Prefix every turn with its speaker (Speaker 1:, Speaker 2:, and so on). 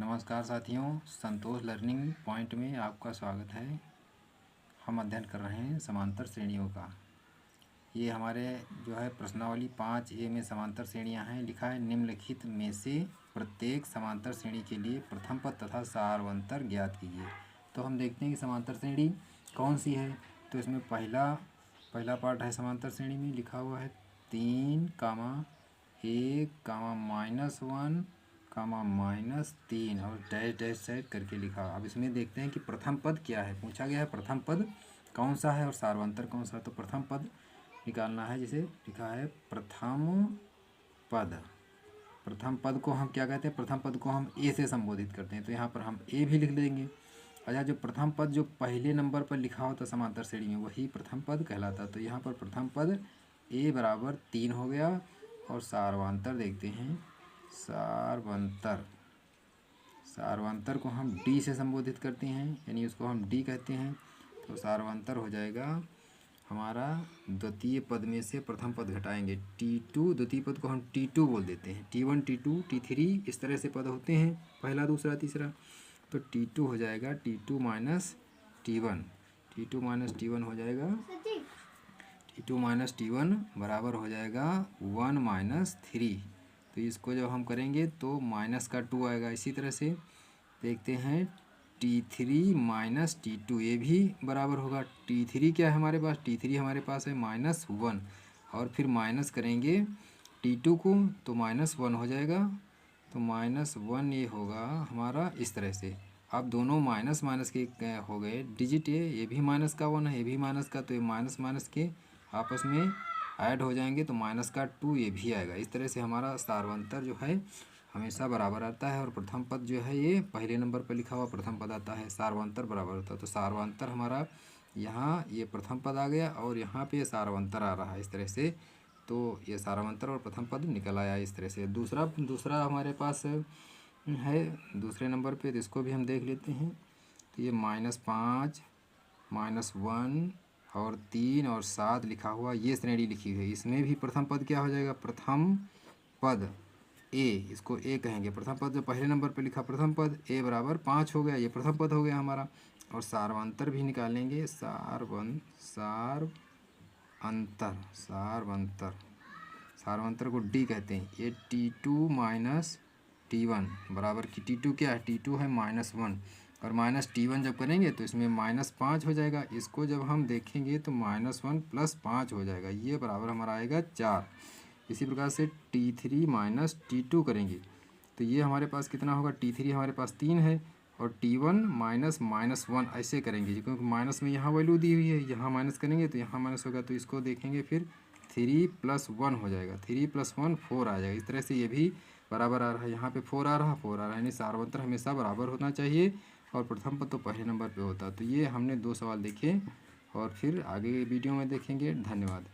Speaker 1: नमस्कार साथियों, संतोष learning point में आपका स्वागत है। हम अध्ययन कर रहे हैं समांतर श्रेणियों का। ये हमारे जो है प्रश्नावली 5A में समांतर श्रेणियां हैं। लिखा है निम्नलिखित में से प्रत्येक समांतर श्रेणी के लिए प्रथम पद तथा सारवंतर ज्ञात कीजिए। तो हम देखते हैं कि समांतर श्रेणी कौन सी है। तो इसमें पहला पार्ट है समांतर श्रेणी में लिखा हुआ है 3, 1, -1, -3 और डैश डैश साइड करके लिखा। अब इसमें देखते हैं कि प्रथम पद क्या है। पूछा गया है प्रथम पद कौन सा है और सारवंतर कौन सा है। तो प्रथम पद निकालना है, जिसे लिखा है प्रथम पद। प्रथम पद को हम क्या कहते हैं, प्रथम पद को हम ए से संबोधित करते हैं। तो यहाँ पर हम ए भी लिख देंगे। अच्छा, जो प्रथम पद जो पहले नंबर पर लिखा होता समांतर श्रेणी में वही प्रथम पद कहलाता। तो यहाँ पर प्रथम पद ए बराबर 3 हो गया। और सारवांतर देखते हैं, सारवांतर को हम डी से संबोधित करते हैं, यानी उसको हम डी कहते हैं। तो सारवांतर हो जाएगा हमारा द्वितीय पद में से प्रथम पद घटाएंगे T2, द्वितीय पद को हम T2 बोल देते हैं। T1, T2, T3 इस तरह से पद होते हैं, पहला, दूसरा, तीसरा। तो T2 हो जाएगा T2 minus T1, T2 minus T1 हो जाएगा, T2 माइनस T1 बराबर हो जाएगा 1 - 3। तो इसको जब हम करेंगे तो माइनस का 2 आएगा। इसी तरह से देखते हैं T3 माइनस T2, ये भी बराबर होगा। T3 क्या है हमारे पास, T3 हमारे पास है -1 और फिर माइनस करेंगे T2 को तो -1 हो जाएगा। तो -1 ये होगा हमारा इस तरह से। अब दोनों माइनस माइनस के हो गए डिजिट, ये भी माइनस का 1 है, ये भी माइनस का, तो ये माइनस माइनस के आपस में ऐड हो जाएंगे तो माइनस का 2 ये भी आएगा। इस तरह से हमारा सारवंतर जो है हमेशा बराबर आता है। और प्रथम पद जो है ये पहले नंबर पर लिखा हुआ प्रथम पद आता है, सारवंतर बराबर होता है। तो सारवंतर हमारा यहाँ ये प्रथम पद आ गया और यहाँ पे सारवंतर आ रहा है इस तरह से। तो ये सारवंतर और प्रथम पद निकल आया इस तरह से। दूसरा हमारे पास है दूसरे नंबर पे, तो इसको भी हम देख लेते हैं। तो ये -5, -1 और 3 और 7 लिखा हुआ ये श्रेणी लिखी हुई है। इसमें भी प्रथम पद क्या हो जाएगा, प्रथम पद ए, इसको ए कहेंगे। प्रथम पद जो पहले नंबर पर लिखा प्रथम पद ए बराबर 5 हो गया, ये प्रथम पद हो गया हमारा। और सारवंतर भी निकालेंगे, सारवंतर को डी कहते हैं। ये T2 माइनस T1 बराबर की T2 क्या है, T2 है -1 और माइनस T1 जब करेंगे तो इसमें -5 हो जाएगा। इसको जब हम देखेंगे तो -1 + 5 हो जाएगा, ये बराबर हमारा आएगा 4। इसी प्रकार से T3 माइनस T2 करेंगे तो ये हमारे पास कितना होगा, T3 हमारे पास 3 है और T1 माइनस -1 ऐसे करेंगे, क्योंकि माइनस में यहाँ वैल्यू दी हुई है, यहाँ माइनस करेंगे तो यहाँ माइनस होगा। तो इसको देखेंगे फिर 3 + 1 हो जाएगा, 3 + 1 4 आ जाएगा। इस तरह से ये भी बराबर आ रहा है, यहाँ पे 4 आ रहा है, यानी सारवंतर हमेशा बराबर होना चाहिए और प्रथम पद तो पहले नंबर पे होता है। तो ये हमने 2 सवाल देखे और फिर आगे वीडियो में देखेंगे। धन्यवाद।